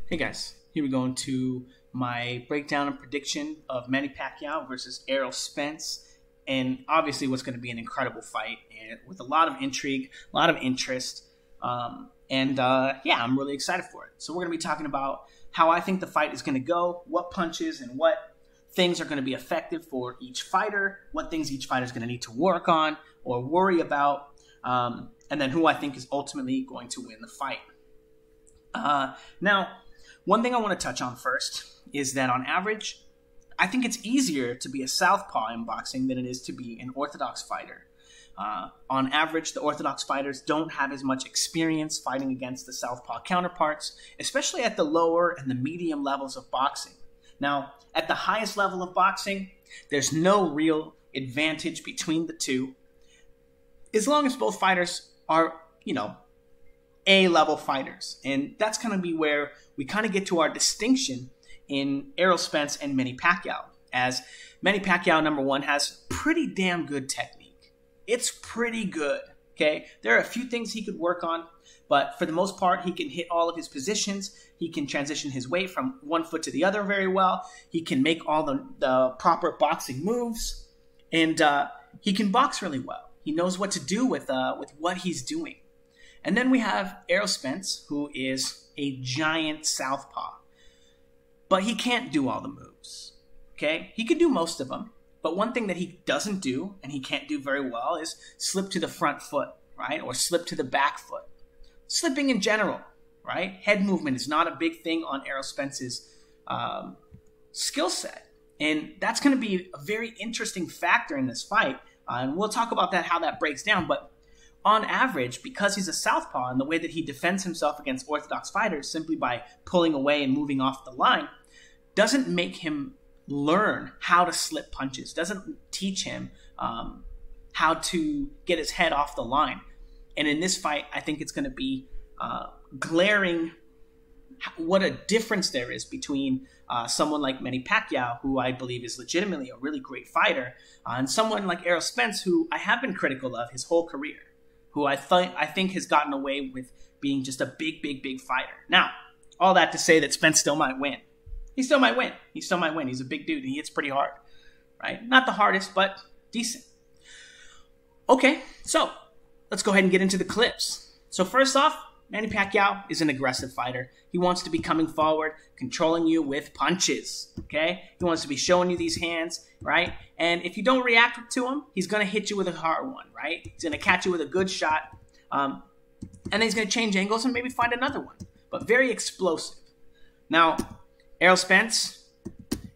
Hey guys, here we go into my breakdown and prediction of Manny Pacquiao versus Errol Spence, and obviously what's going to be an incredible fight and with a lot of intrigue, a lot of interest, yeah, I'm really excited for it. So we're going to be talking about how I think the fight is going to go, what punches and what things are going to be effective for each fighter, what things each fighter is going to need to work on or worry about, and then who I think is ultimately going to win the fight. Now, one thing I want to touch on first is that on average, I think it's easier to be a southpaw in boxing than it is to be an orthodox fighter. On average, the orthodox fighters don't have as much experience fighting against the southpaw counterparts, especially at the lower and the medium levels of boxing. Now, at the highest level of boxing, there's no real advantage between the two, as long as both fighters are, A-level fighters. And that's going to be where we kind of get to our distinction in Errol Spence and Manny Pacquiao. As Manny Pacquiao, number one, has pretty damn good technique. It's pretty good, okay? There are a few things he could work on, but for the most part, he can hit all of his positions. He can transition his weight from one foot to the other very well. He can make all the proper boxing moves, and he can box really well. He knows what to do with what he's doing. And then we have Errol Spence, who is a giant southpaw. But he can't do all the moves, okay? He can do most of them. But one thing that he doesn't do, and he can't do very well, is slip to the front foot, right? Or slip to the back foot. Slipping in general, right? Head movement is not a big thing on Errol Spence's skill set. And that's going to be a very interesting factor in this fight. And we'll talk about that, how that breaks down. But on average, because he's a southpaw and the way that he defends himself against orthodox fighters simply by pulling away and moving off the line doesn't make him learn how to slip punches, doesn't teach him how to get his head off the line. And in this fight, I think it's going to be glaring what a difference there is between someone like Manny Pacquiao, who I believe is legitimately a really great fighter, and someone like Errol Spence, who I have been critical of his whole career, who I think has gotten away with being just a big fighter. Now, all that to say that Spence still might win. He still might win. He's a big dude, and he hits pretty hard, right? Not the hardest, but decent. Okay, so let's go ahead and get into the clips. So first off, Manny Pacquiao is an aggressive fighter. He wants to be coming forward, controlling you with punches, okay? He wants to be showing you these hands, right? And if you don't react to him, he's going to hit you with a hard one, right? He's going to catch you with a good shot, and then he's going to change angles and maybe find another one, but very explosive. Now, Errol Spence,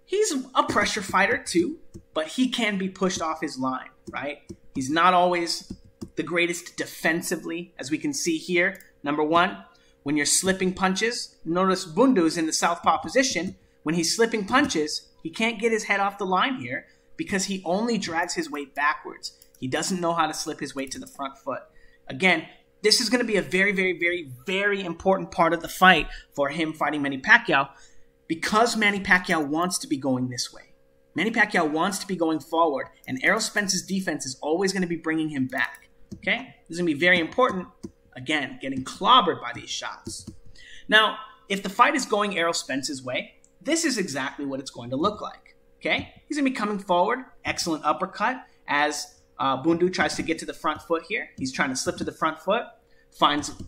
he's a pressure fighter too, but he can be pushed off his line, right? He's not always the greatest defensively, as we can see here. Number one, when you're slipping punches, notice Bundu's in the southpaw position. When he's slipping punches, he can't get his head off the line here because he only drags his weight backwards. He doesn't know how to slip his weight to the front foot. Again, this is going to be a very important part of the fight for him fighting Manny Pacquiao because Manny Pacquiao wants to be going this way. Manny Pacquiao wants to be going forward, and Errol Spence's defense is always going to be bringing him back. Okay? This is going to be very important. Again, getting clobbered by these shots. Now, if the fight is going Errol Spence's way, this is exactly what it's going to look like. Okay? He's going to be coming forward. Excellent uppercut as Bundu tries to get to the front foot here. He's trying to slip to the front foot.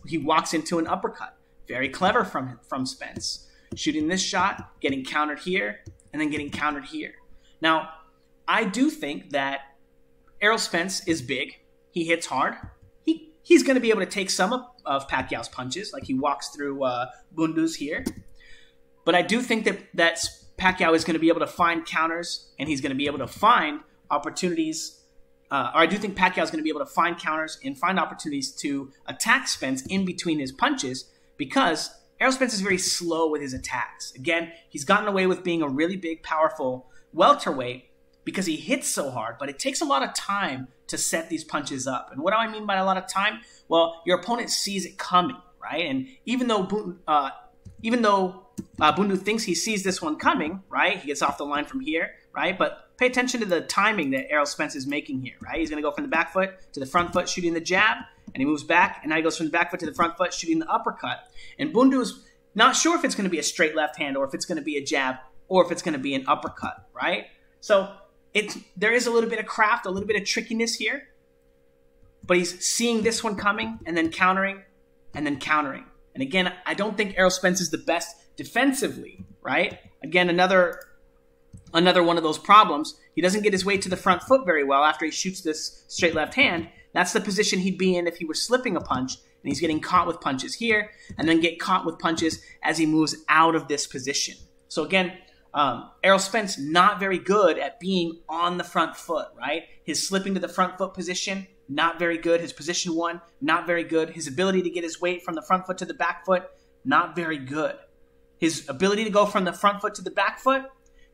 He walks into an uppercut. Very clever from Spence. Shooting this shot, getting countered here, and then getting countered here. Now, I do think that Errol Spence is big. He hits hard. He's going to be able to take some of Pacquiao's punches, like he walks through Bundu's here. But I do think that Pacquiao is going to be able to find counters, and he's going to be able to find opportunities. Or I do think Pacquiao is going to be able to find counters and find opportunities to attack Spence in between his punches because Errol Spence is very slow with his attacks. Again, he's gotten away with being a really big, powerful welterweight because he hits so hard, but it takes a lot of time to set these punches up. And what do I mean by a lot of time? Well, your opponent sees it coming, right? And even though Bundu thinks he sees this one coming, right? He gets off the line from here, right? But pay attention to the timing that Errol Spence is making here, right? He's going to go from the back foot to the front foot, shooting the jab, and he moves back, and now he goes from the back foot to the front foot, shooting the uppercut. And Bundu is Not sure if it's going to be a straight left hand or if it's going to be a jab or if it's going to be an uppercut, right? So there is a little bit of craft, a little bit of trickiness here. But he's seeing this one coming and then countering and then countering. And again, I don't think Errol Spence is the best defensively, right? Again, another one of those problems. He doesn't get his weight to the front foot very well after he shoots this straight left hand. That's the position he'd be in if he were slipping a punch, and he's getting caught with punches here and then get caught with punches as he moves out of this position. So again, Errol Spence not very good at being on the front foot, right? His slipping to the front foot position, not very good. His position one, not very good. His ability to get his weight from the front foot to the back foot, not very good. His ability to go from the front foot to the back foot,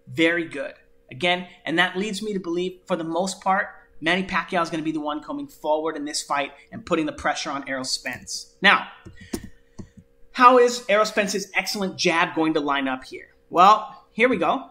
very good. Again, and that leads me to believe, for the most part, Manny Pacquiao is going to be the one coming forward in this fight and putting the pressure on Errol Spence. Now, how is Errol Spence's excellent jab going to line up here? Well, here we go.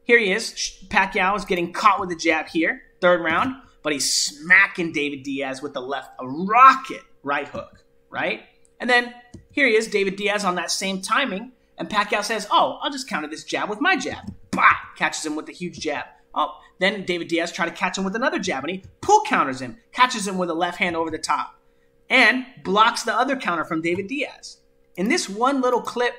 Here he is. Pacquiao is getting caught with a jab here, third round, but he's smacking David Diaz with the left, a rocket right hook, right? And then here he is, David Diaz on that same timing, and Pacquiao says, oh, I'll just counter this jab with my jab. Bah! Catches him with a huge jab. Oh, then David Diaz tried to catch him with another jab, and he pull counters him, catches him with a left hand over the top, and blocks the other counter from David Diaz. In this one little clip,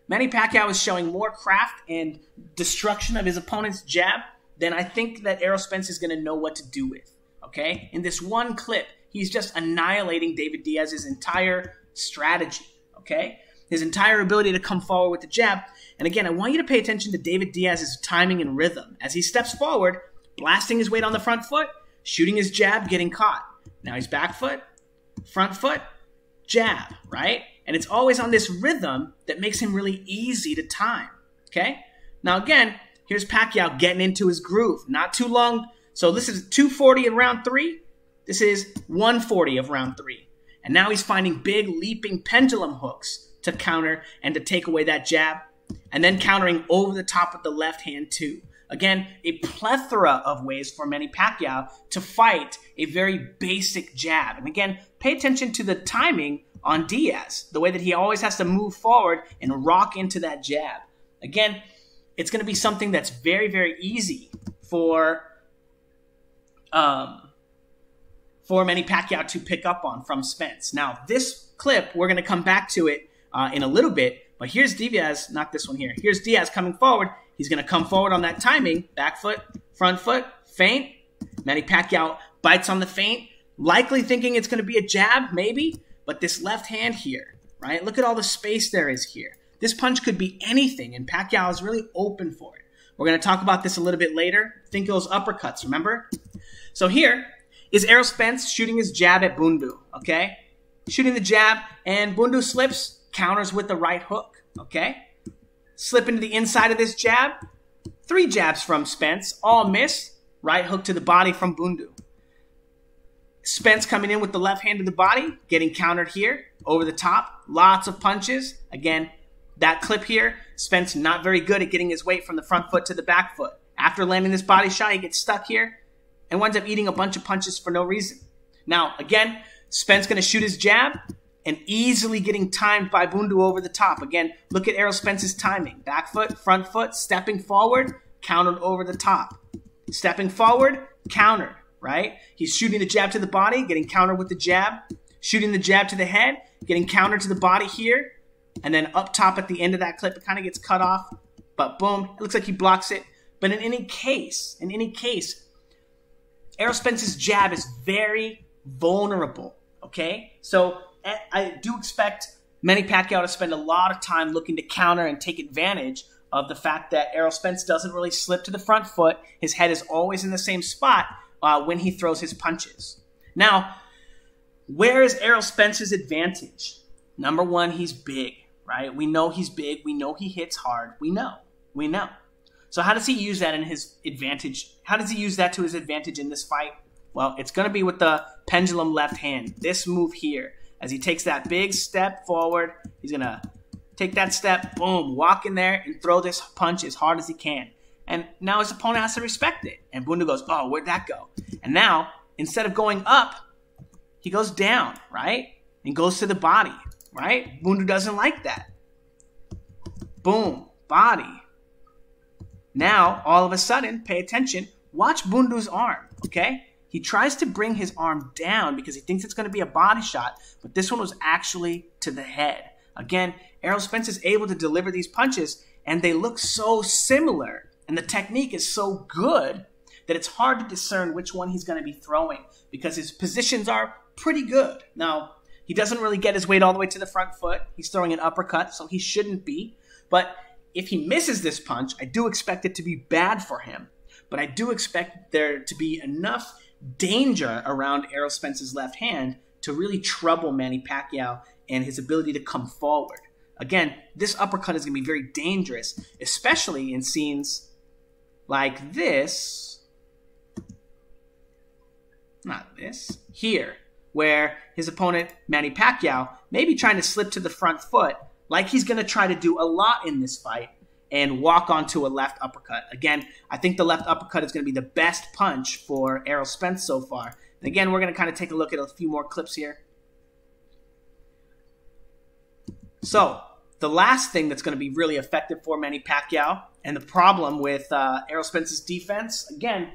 Manny Pacquiao is showing more craft and destruction of his opponent's jab than I think that Errol Spence is going to know what to do with, okay? In this one clip, he's just annihilating David Diaz's entire strategy, okay? His entire ability to come forward with the jab. And again, I want you to pay attention to David Diaz's timing and rhythm. As he steps forward, blasting his weight on the front foot, shooting his jab, getting caught. Now he's back foot, front foot, jab, right? And it's always on this rhythm that makes him really easy to time, okay? Now again, here's Pacquiao getting into his groove. Not too long. So this is 240 in round 3. This is 140 of round 3. And now he's finding big leaping pendulum hooks to counter and to take away that jab, and then countering over the top with the left hand too. Again, a plethora of ways for Manny Pacquiao to fight a very basic jab. And again, pay attention to the timing on Diaz, the way that he always has to move forward and rock into that jab. Again, it's going to be something that's very, very easy for Manny Pacquiao to pick up on from Spence. Now, this clip, we're going to come back to it in a little bit, but here's Diaz, not this one here. Here's Diaz coming forward. He's going to come forward on that timing, back foot, front foot, feint. Manny Pacquiao bites on the feint, likely thinking it's going to be a jab, maybe, but this left hand here, right? Look at all the space there is here. This punch could be anything, and Pacquiao is really open for it. We're going to talk about this a little bit later. Think those uppercuts, remember? So here is Errol Spence shooting his jab at Bundu, okay? Shooting the jab, and Bundu slips, counters with the right hook, okay? Slip into the inside of this jab. 3 jabs from Spence, all miss. Right hook to the body from Bundu. Spence coming in with the left hand to the body, getting countered here, over the top. Lots of punches. Again, that clip here, Spence not very good at getting his weight from the front foot to the back foot. After landing this body shot, he gets stuck here and winds up eating a bunch of punches for no reason. Now, again, Spence going to shoot his jab and easily getting timed by Bundu over the top. Again, look at Errol Spence's timing. Back foot, front foot, stepping forward, countered over the top. Stepping forward, countered, right? He's shooting the jab to the body, getting countered with the jab. Shooting the jab to the head, getting countered to the body here. And then up top at the end of that clip, it kind of gets cut off. But boom, it looks like he blocks it. But in any case, Errol Spence's jab is very vulnerable, okay? So I do expect Manny Pacquiao to spend a lot of time looking to counter and take advantage of the fact that Errol Spence doesn't really slip to the front foot. His head is always in the same spot when he throws his punches. Now, where is Errol Spence's advantage? Number one, he's big, right? We know he's big. We know he hits hard. We know. So how does he use that in his advantage? How does he use that to his advantage in this fight? Well, it's going to be with the pendulum left hand. This move here. As he takes that big step forward, he's going to take that step, boom, walk in there and throw this punch as hard as he can. And now his opponent has to respect it. And Bundu goes, oh, where'd that go? And now, instead of going up, he goes down, right? And goes to the body, right? Bundu doesn't like that. Boom. Body. Now, all of a sudden, pay attention. Watch Bundu's arm, okay? He tries to bring his arm down because he thinks it's going to be a body shot, but this one was actually to the head. Again, Errol Spence is able to deliver these punches, and they look so similar, and the technique is so good that it's hard to discern which one he's going to be throwing because his positions are pretty good. Now, he doesn't really get his weight all the way to the front foot. He's throwing an uppercut, so he shouldn't be. But if he misses this punch, I do expect it to be bad for him. But I do expect there to be enough danger around Errol Spence's left hand to really trouble Manny Pacquiao and his ability to come forward. Again, this uppercut is going to be very dangerous, especially in scenes like this. Not this. Here, where his opponent, Manny Pacquiao, may be trying to slip to the front foot, like he's going to try to do a lot in this fight, and walk onto a left uppercut. Again, I think the left uppercut is going to be the best punch for Errol Spence so far. And again, we're going to kind of take a look at a few more clips here. So, the last thing that's going to be really effective for Manny Pacquiao, and the problem with Errol Spence's defense, again,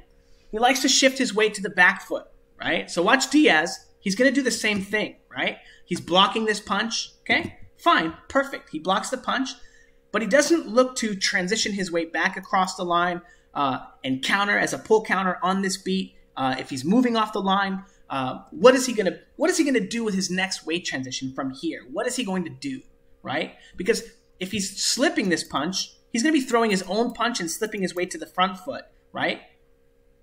he likes to shift his weight to the back foot, right? So watch Diaz. He's going to do the same thing, right? He's blocking this punch, okay? Fine, perfect. He blocks the punch, but he doesn't look to transition his weight back across the line and counter as a pull counter on this beat. If he's moving off the line, what is he gonna do with his next weight transition from here? What is he going to do, right? Because if he's slipping this punch, he's going to be throwing his own punch and slipping his weight to the front foot, right?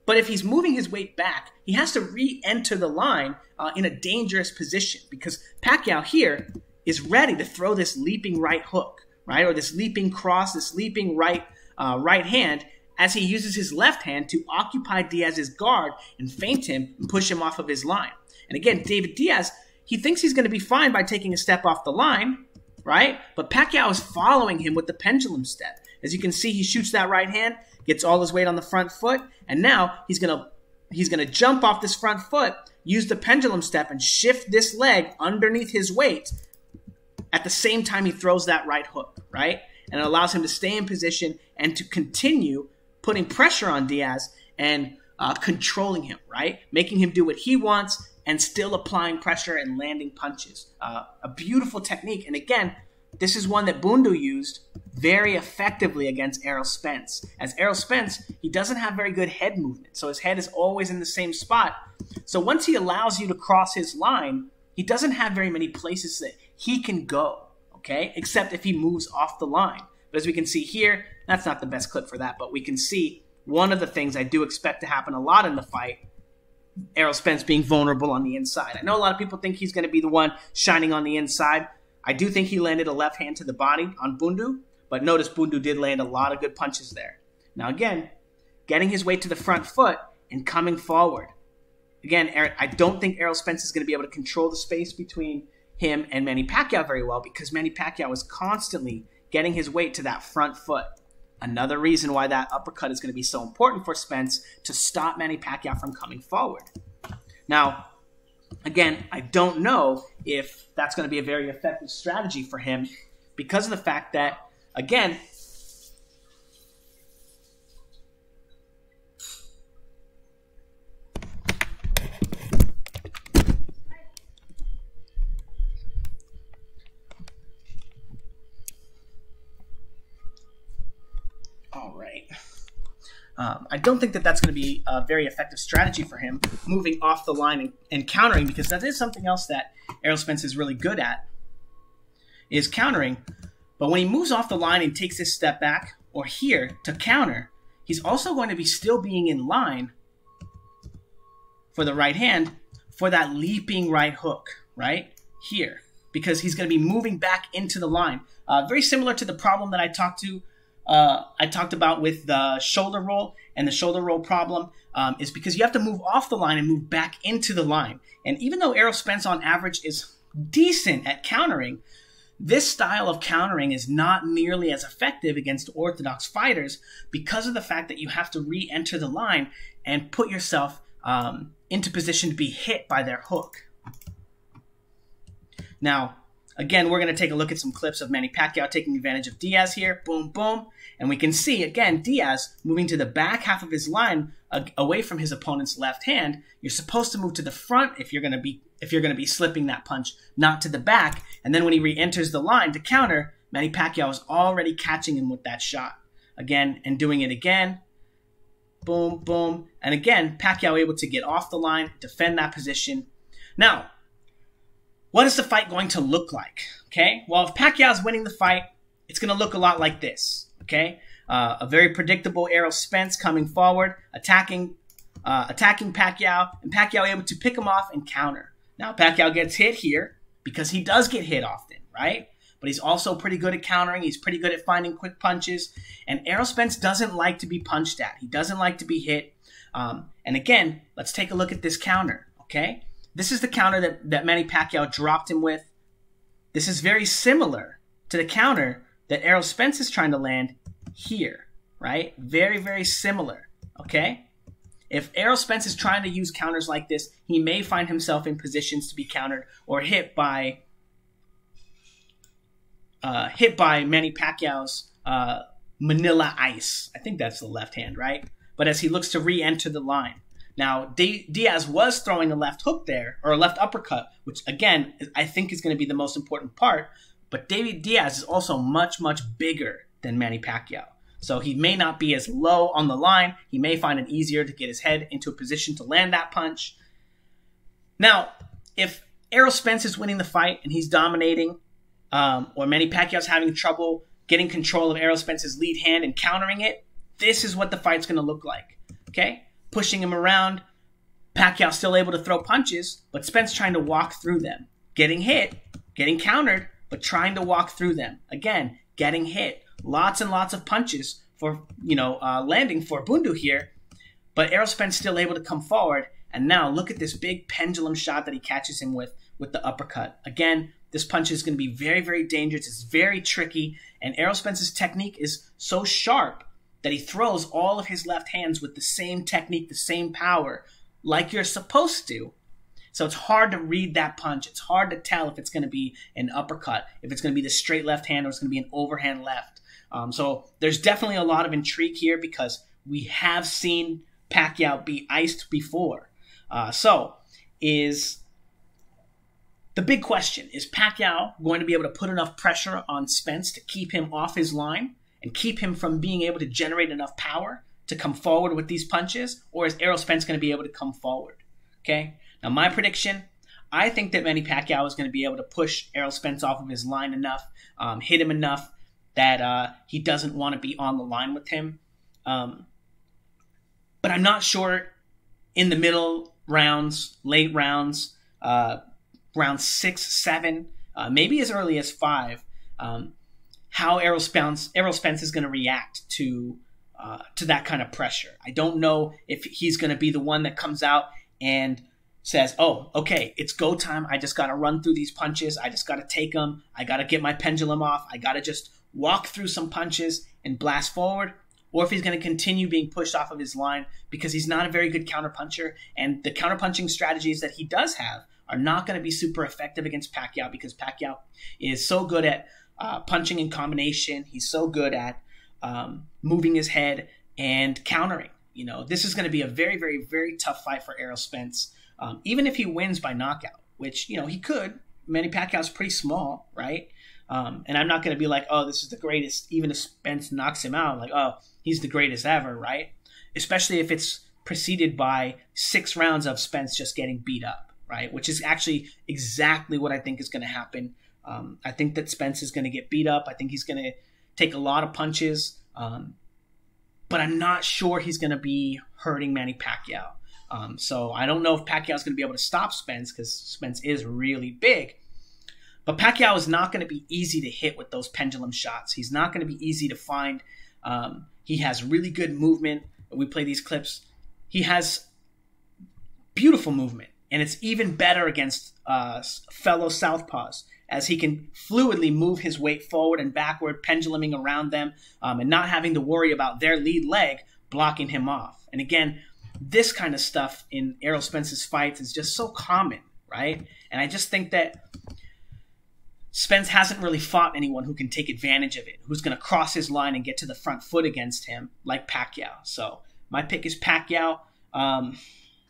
But if he's moving his weight back, he has to re-enter the line in a dangerous position because Pacquiao here is ready to throw this leaping right hook, right? Or this leaping cross, this leaping right hand as he uses his left hand to occupy Diaz's guard and feint him and push him off of his line. And again, David Diaz, he thinks he's going to be fine by taking a step off the line, right? But Pacquiao is following him with the pendulum step. As you can see, he shoots that right hand, gets all his weight on the front foot, and now he's gonna jump off this front foot, use the pendulum step, and shift this leg underneath his weight at the same time he throws that right hook, right? And it allows him to stay in position and to continue putting pressure on Diaz and controlling him, right? Making him do what he wants and still applying pressure and landing punches. A beautiful technique. And again, this is one that Bundu used very effectively against Errol Spence. As Errol Spence, he doesn't have very good head movement, so his head is always in the same spot. So once he allows you to cross his line, he doesn't have very many places that he can go, okay? Except if he moves off the line. But as we can see here, that's not the best clip for that, but we can see one of the things I do expect to happen a lot in the fight, Errol Spence being vulnerable on the inside. I know a lot of people think he's going to be the one shining on the inside. I do think he landed a left hand to the body on Bundu, but notice Bundu did land a lot of good punches there. Now again, getting his weight to the front foot and coming forward. Again, I don't think Errol Spence is going to be able to control the space between him and Manny Pacquiao very well because Manny Pacquiao is constantly getting his weight to that front foot. Another reason why that uppercut is going to be so important for Spence to stop Manny Pacquiao from coming forward. Now, again, I don't know if that's going to be a very effective strategy for him because of the fact that, again, all right. I don't think that that's going to be a very effective strategy for him, moving off the line and countering, because that is something else that Errol Spence is really good at, is countering. But when he moves off the line and takes his step back, or here, to counter, he's also going to be still being in line for the right hand for that leaping right hook, right? Here. Because he's going to be moving back into the line. Very similar to the problem that I talked about with the shoulder roll, and the shoulder roll problem is because you have to move off the line and move back into the line. And even though Errol Spence on average is decent at countering, this style of countering is not nearly as effective against orthodox fighters because of the fact that you have to re-enter the line and put yourself into position to be hit by their hook. Now, Again, we're going to take a look at some clips of Manny Pacquiao taking advantage of Diaz here. Boom, boom. And we can see, again, Diaz moving to the back half of his line away from his opponent's left hand. You're supposed to move to the front if you're going to be slipping that punch, not to the back. And then when he re-enters the line to counter, Manny Pacquiao is already catching him with that shot. Again, and doing it again. Boom, boom. And again, Pacquiao able to get off the line, defend that position. Now, what is the fight going to look like? Okay, well, if Pacquiao's winning the fight, it's going to look a lot like this. Okay, a very predictable Errol Spence coming forward, attacking Pacquiao, and Pacquiao able to pick him off and counter. Now, Pacquiao gets hit here because he does get hit often, right? But he's also pretty good at countering. He's pretty good at finding quick punches. And Errol Spence doesn't like to be punched at. He doesn't like to be hit. And again, let's take a look at this counter, okay? This is the counter that Manny Pacquiao dropped him with. This is very similar to the counter that Errol Spence is trying to land here, right? Very, very similar, okay? If Errol Spence is trying to use counters like this, he may find himself in positions to be countered or hit by Manny Pacquiao's Manila Ice. I think that's the left hand, right? But as he looks to re-enter the line. Now, Diaz was throwing a left hook there, or a left uppercut, which, again, I think is going to be the most important part. But Diaz is also much, much bigger than Manny Pacquiao. So he may not be as low on the line. He may find it easier to get his head into a position to land that punch. Now, if Errol Spence is winning the fight and he's dominating, or Manny Pacquiao's having trouble getting control of Errol Spence's lead hand and countering it, this is what the fight's going to look like, okay? Pushing him around, Pacquiao still able to throw punches, but Spence trying to walk through them. Getting hit, getting countered, but trying to walk through them. Again, getting hit. Lots and lots of punches for, landing for Bundu here, but Errol Spence still able to come forward, and now look at this big pendulum shot that he catches him with the uppercut. Again, this punch is going to be very, very dangerous. It's very tricky, and Errol Spence's technique is so sharp that he throws all of his left hands with the same technique, the same power, like you're supposed to. So it's hard to read that punch. It's hard to tell if it's going to be an uppercut, if it's going to be the straight left hand, or it's going to be an overhand left. So there's definitely a lot of intrigue here because we have seen Pacquiao be iced before. The big question, is Pacquiao going to be able to put enough pressure on Spence to keep him off his line and keep him from being able to generate enough power to come forward with these punches? Or is Errol Spence going to be able to come forward? Okay. Now, my prediction, I think that Manny Pacquiao is going to be able to push Errol Spence off of his line enough, hit him enough that he doesn't want to be on the line with him. But I'm not sure in the middle rounds, late rounds, round 6, 7, maybe as early as 5, how Errol Spence is going to react to that kind of pressure. I don't know if he's going to be the one that comes out and says, oh, okay, it's go time. I just got to run through these punches. I just got to take them. I got to get my pendulum off. I got to just walk through some punches and blast forward. Or if he's going to continue being pushed off of his line because he's not a very good counterpuncher, and the counterpunching strategies that he does have are not going to be super effective against Pacquiao because Pacquiao is so good at punching in combination. He's so good at moving his head and countering. This is going to be a very, very, very tough fight for Errol Spence. Even if he wins by knockout, which, he could. Manny Pacquiao's pretty small, right? And I'm not going to be like, oh, this is the greatest. Even if Spence knocks him out, like, oh, he's the greatest ever, right? Especially if it's preceded by 6 rounds of Spence just getting beat up, right? Which is actually exactly what I think is going to happen. I think that Spence is going to get beat up. I think he's going to take a lot of punches. But I'm not sure he's going to be hurting Manny Pacquiao. So I don't know if Pacquiao is going to be able to stop Spence because Spence is really big. But Pacquiao is not going to be easy to hit with those pendulum shots. He's not going to be easy to find. He has really good movement. We play these clips. He has beautiful movement. And it's even better against fellow southpaws, as he can fluidly move his weight forward and backward, penduluming around them, and not having to worry about their lead leg blocking him off. And again, this kind of stuff in Errol Spence's fights is just so common, right? And I just think that Spence hasn't really fought anyone who can take advantage of it, who's going to cross his line and get to the front foot against him like Pacquiao. So my pick is Pacquiao.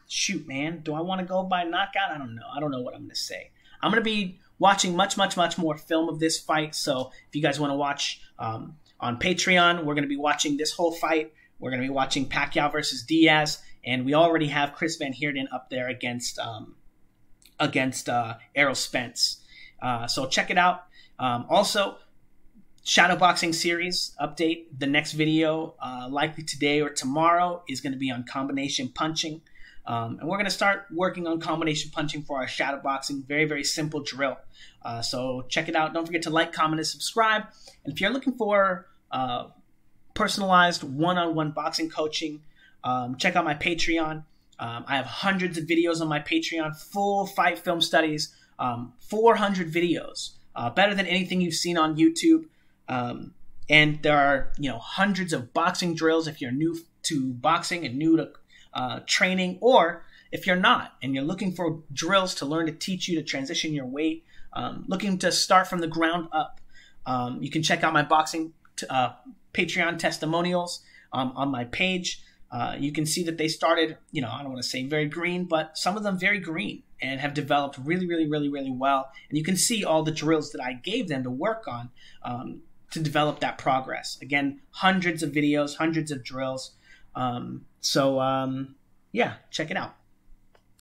Shoot, man, do I want to go by knockout? I don't know. I don't know what I'm going to say. I'm going to be watching much more film of this fight. So if you guys want to watch on Patreon, we're going to be watching this whole fight. We're going to be watching Pacquiao versus Diaz, and we already have Chris Van Heerden up there against Errol Spence. So check it out. Also, shadowboxing series update. The next video, likely today or tomorrow, is going to be on combination punching. And we're going to start working on combination punching for our shadowboxing. Very, very simple drill. So check it out. Don't forget to like, comment, and subscribe. And if you're looking for personalized one-on-one boxing coaching, check out my Patreon. I have hundreds of videos on my Patreon, full fight film studies, 400 videos, better than anything you've seen on YouTube. And there are, hundreds of boxing drills if you're new to boxing and new to training, or if you're not and you're looking for drills to learn to teach you to transition your weight, looking to start from the ground up, you can check out my boxing Patreon testimonials on my page. You can see that they started, I don't want to say very green, but some of them very green and have developed really, really, really, really well. And you can see all the drills that I gave them to work on to develop that progress. Again, hundreds of videos, hundreds of drills. Yeah, check it out.